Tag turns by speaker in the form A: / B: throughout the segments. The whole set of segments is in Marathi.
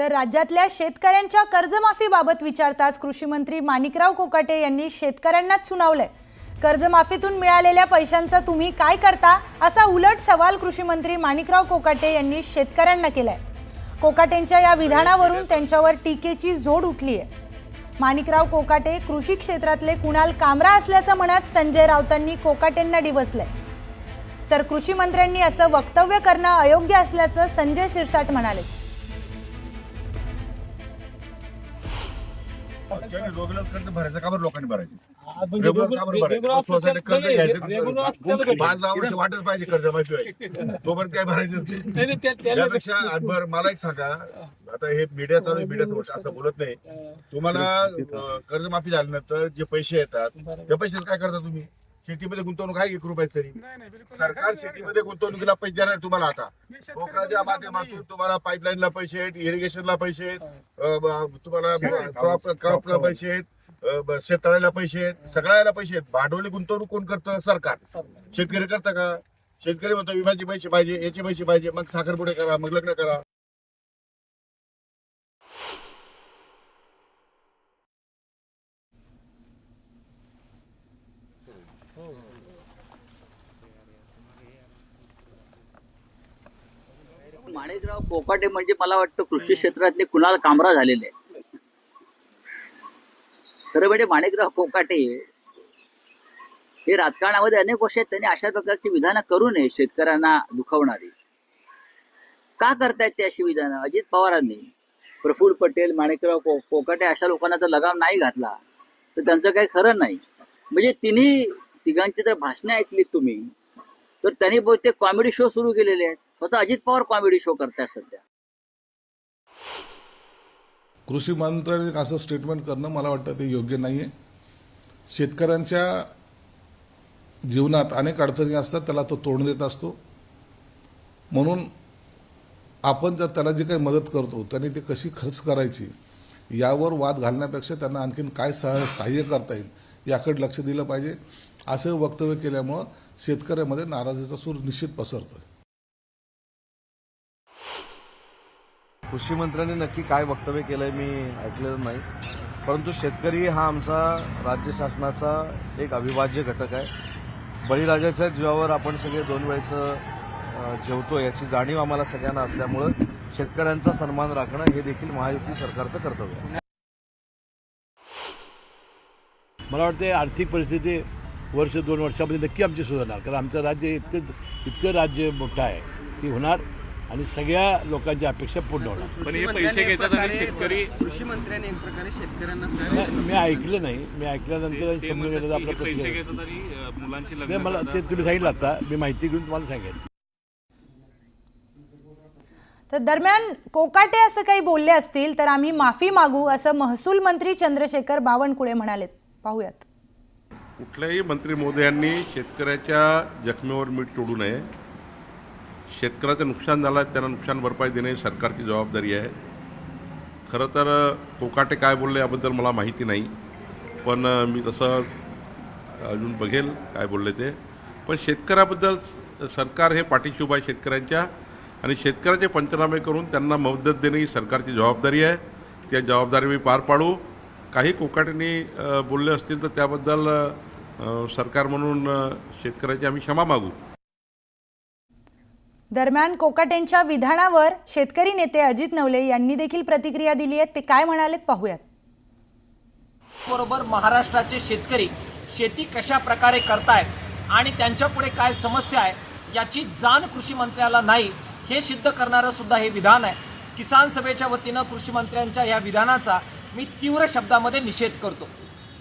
A: तर राज्यातल्या शेतकऱ्यांच्या कर्जमाफीबाबत विचारताच कृषी मंत्री माणिकराव कोकाटे यांनी शेतकऱ्यांनाच सुनावलंय। कर्जमाफीतून मिळालेल्या पैशांचा तुम्ही काय करता असा उलट सवाल कृषी मंत्री माणिकराव कोकाटे यांनी शेतकऱ्यांना केलाय। कोकाटेंच्या या विधानावरून त्यांच्यावर टीकेची झोड उठली आहे। माणिकराव कोकाटे कृषी क्षेत्रातले कुणाल कामरा असल्याचं म्हणत संजय राऊतांनी कोकाटेंना डिवचलंय। तर कृषी मंत्र्यांनी असं वक्तव्य करणं अयोग्य असल्याचं संजय शिरसाट म्हणाले।
B: कर्ज भरायचं का बरं लोकांनी भरायचं कर्ज घ्यायचं 5-10 वर्ष वाटच पाहिजे कर्ज माहिती तोपर्यंत काय भरायचं त्यापेक्षा बरं मला एक सांगा, आता हे मीडिया चालू आहे, मीडिया असं बोलत नाही, तुम्हाला कर्जमाफी झाल्यानंतर जे पैसे येतात त्या पैशात काय करता तुम्ही? शेतीमध्ये गुंतवणूक आहे 1 रुपयाच तरी सरकार शेतीमध्ये गुंतवणुकीला पैसे देणार तुम्हाला। आता कोकणाच्या माध्यमातून तुम्हाला पाईपलाईनला पैसे आहेत, इरिगेशनला पैसे आहेत, तुम्हाला क्रॉपला पैसे आहेत, शेततळ्याला पैसे आहेत, सगळ्याला पैसे आहेत। भांडवली गुंतवणूक कोण करतं? सरकार। शेतकरी करतं का? शेतकरी म्हणतो विम्याचे पैसे पाहिजे, याचे पैसे पाहिजे, मग साखरपुडे करा, मग लग्न करा।
C: माणिकराव कोकाटे म्हणजे मला वाटतं कृषी क्षेत्रातले कुणाल कामरा झालेले आहे। खरं म्हणजे माणिकराव कोकाटे हे राजकारणामध्ये अनेक वर्ष आहेत, त्यांनी अशा प्रकारची विधानं करू नये शेतकऱ्यांना दुखावणारी। का करतायत ते अशी विधानं? अजित पवारांनी, प्रफुल्ल पटेल, माणिकराव कोकाटे अशा लोकांना जर लगाम नाही घातला तर त्यांचं काही खरं नाही। म्हणजे तिघांची जर भाषणं ऐकलीत तुम्ही तर त्यांनी बहुतेक कॉमेडी शो सुरू केलेले आहेत। स्वतः अजित पवार कॉमेडी शो करतायत सध्या।
D: कृषी मंत्र्यांनी असं स्टेटमेंट करणं मला वाटतं ते योग्य नाहीये। शेतकऱ्यांच्या जीवनात अनेक अडचणी असतात, त्याला तो तोंड देत असतो, म्हणून आपण जर त्याला जी काही मदत करतो त्यांनी ती कशी खर्च करायची यावर वाद घालण्यापेक्षा त्यांना आणखीन काय सहाय्य करता येईल याकडे लक्ष दिलं पाहिजे। असं वक्तव्य केल्यामुळं शेतकऱ्यांमध्ये नाराजीचा सूर निश्चित पसरतोय।
E: कृषी मंत्र्यांनी नक्की काय वक्तव्य केलंय मी ऐकलेलं नाही, परंतु शेतकरी हा आमचा राज्य शासनाचा एक अविभाज्य घटक आहे। बळीराजाच्या जीवावर आपण सगळे 2 वेळेचं जेवतो याची जाणीव आम्हाला सगळ्यांना असल्यामुळं शेतकऱ्यांचा सन्मान राखणं हे देखील महायुती सरकारचं कर्तव्य आहे।
F: मला वाटते आर्थिक परिस्थिती वर्ष 2 वर्षामध्ये नक्की आमची सुधारणार, कारण आमचं राज्य इतकं राज्य मोठं आहे की होणार आणि सगळ्या लोकांच्या अपेक्षा पूर्ण होणार।
G: पण हे पैसे घेतात आणि शेतकरी
H: कृषी मंत्र्यांनी एक प्रकारे शेतकऱ्यांना
F: मी ऐकलं नाही, मी ऐकल्यानंतर समजून घेण्याचा आपला प्रतिक्रिया मला ते तुम्ही सांगितलं, आता मी माहिती घेऊन तुम्हाला सांगेन।
A: तर दरम्यान कोकाटे असं काही बोलले असतील तर आम्ही माफी मागू असं महसूल मंत्री चंद्रशेखर बावनकुळे म्हणालेत। पाहूयात।
I: कुठल्याही मंत्री महोदयांनी शेतकऱ्याच्या जखमेवर मीठ तोडू नये। शेतकऱ्याचं नुकसान झालं आहे, त्यांना नुकसान भरपाई देणे सरकारची जबाबदारी आहे। खरं तर कोकाटे काय बोलले याबद्दल मला माहिती नाही, पण मी तसं अजून बघेल काय बोलले ते। पण शेतकऱ्याबद्दल सरकार हे पाठीशी उभा आहे शेतकऱ्यांच्या, आणि शेतकऱ्याचे पंचनामे करून त्यांना मदत देणे ही सरकारची जबाबदारी आहे। त्या जबाबदारी मी पार पाडू। काही कोकाटेंनी बोलले असतील तर त्याबद्दल सरकार म्हणून शेतकऱ्याची आम्ही क्षमा मागू।
A: दरम्यान कोकाटेंच्या विधानावर शेतकरी नेते अजित नवले यांनी देखील प्रतिक्रिया दिली आहे। ते काय म्हणालेत पाहूयात।
H: बरोबर महाराष्ट्राचे शेतकरी शेती कशा प्रकारे करतायत आणि त्यांच्या पुढे काय समस्या आहे याची जाण कृषी मंत्र्याला नाही हे सिद्ध करणारं सुद्धा हे विधान आहे। किसान सभेच्या वतीनं कृषी मंत्र्यांच्या या विधानाचा मी तीव्र शब्दामध्ये निषेध करतो।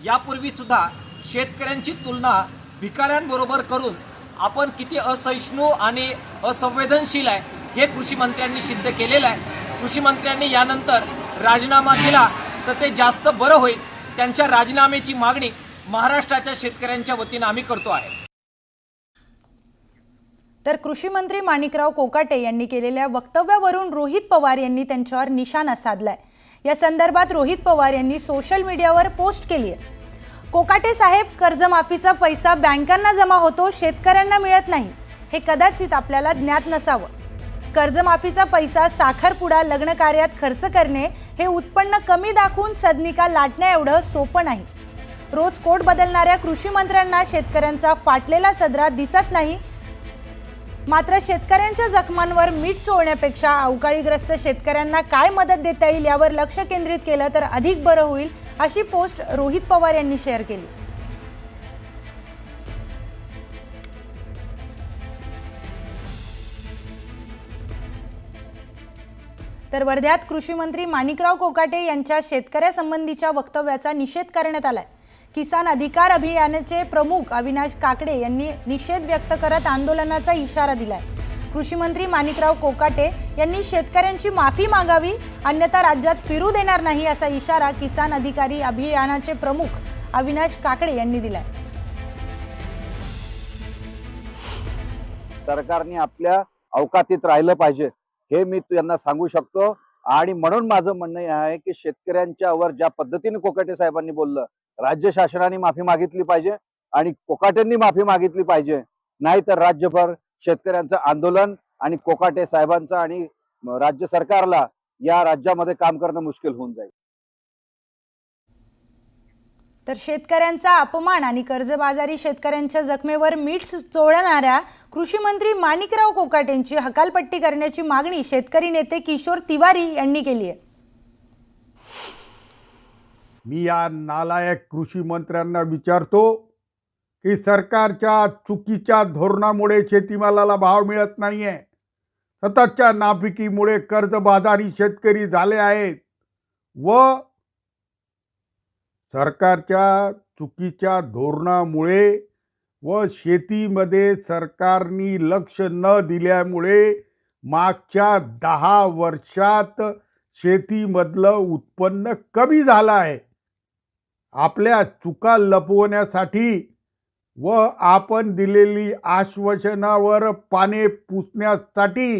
H: यापूर्वी सुद्धा शेतकऱ्यांची तुलना भिकाऱ्यांबरोबर करून आपण किती असहिष्णू आणि असंवेदनशील आहे हे कृषी मंत्र्यांनी सिद्ध केलेलं आहे। कृषी मंत्र्यांनी यानंतर राजीनामा दिला तर ते जास्त बरं होईल। त्यांच्या राजीनाम्याची मागणी महाराष्ट्राच्या शेतकऱ्यांच्या वतीनं आम्ही करतो आहे।
A: तर कृषी मंत्री माणिकराव कोकाटे यांनी केलेल्या वक्तव्यावरून रोहित पवार यांनी त्यांच्यावर निशाणा साधलाय। या संदर्भात रोहित पवार यांनी सोशल मीडियावर पोस्ट केली आहे। कोकाटे साहेब, कर्जमाफीचा पैसा बँकांना जमा होतो, शेतकऱ्यांना मिळत नाही, हे कदाचित आपल्याला ज्ञात नसावं। कर्जमाफीचा पैसा साखरपुडा लग्न कार्यात खर्च करणे हे उत्पन्न कमी दाखवून सदनिका लाटण्या एवढं सोपं नाही. रोज कोट बदलणाऱ्या कृषी मंत्र्यांना शेतकऱ्यांचा फाटलेला सदरा दिसत नाही. मात्र शेतकऱ्यांच्या जखमांवर मीठ चोळण्यापेक्षा अवकाळीग्रस्त शेतकऱ्यांना काय मदत देता येईल यावर लक्ष केंद्रित केलं तर अधिक बरं होईल, अशी पोस्ट रोहित पवार यांनी शेअर केली. तर वर्ध्यात कृषी मंत्री माणिकराव कोकाटे यांच्या शेतकऱ्यासंबंधीच्या वक्तव्याचा निषेध करण्यात आलाय. किसान अधिकार अभियानाचे प्रमुख अविनाश काकडे यांनी निषेध व्यक्त करत आंदोलनाचा इशारा दिलाय. कृषी मंत्री माणिकराव कोकाटे यांनी शेतकऱ्यांची माफी मागावी, अन्यथा राज्यात फिरू देणार नाही, असा इशारा किसान अधिकारी अभियानाचे प्रमुख अविनाश काकडे यांनी दिलाय.
J: सरकारने आपल्या अवकातीत राहिलं पाहिजे हे मी त्यांना सांगू शकतो. आणि म्हणून माझं म्हणणं हे आहे की शेतकऱ्यांच्यावर ज्या पद्धतीने कोकाटे साहेबांनी बोललं, राज्य शासनाने माफी मागितली पाहिजे आणि कोकाटेंनी माफी मागितली पाहिजे. नाहीतर राज्यभर शेतकऱ्यांचं आंदोलन आणि कोकाटे साहेबांचं आणि राज्य सरकारला या राज्यामध्ये काम करणं मुश्किल होऊन जाईल.
A: तर शेतकऱ्यांचा अपमान आणि कर्जबाजारी शेतकऱ्यांच्या जखमेवर मीठ चोळणाऱ्या कृषी मंत्री माणिकराव कोकाटेंची हकालपट्टी करण्याची मागणी शेतकरी नेते किशोर तिवारी यांनी केली आहे.
K: मी या नालायक कृषी मंत्र्यांना विचारतो की सरकारच्या चुकीच्या धोरणामुळे शेतीमालाला भाव मिळत नाहीये. सततच्या नापिकीमुळे कर्जबाजारी शेतकरी झाले आहेत व सरकारच्या चुकीच्या धोरणामुळे व शेतीमध्ये सरकारनी लक्ष न दिल्यामुळे मागच्या 10 वर्षात शेतीमधलं उत्पन्न कमी झालं आहे. आपल्या चुका लपवण्यासाठी व आपण दिलेली आश्वासनावर पाने पुसण्यासाठी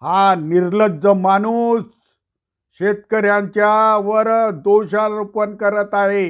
K: हा निर्लज्ज माणूस शेतकऱ्यांच्या वर दोषारोपण करत आहे.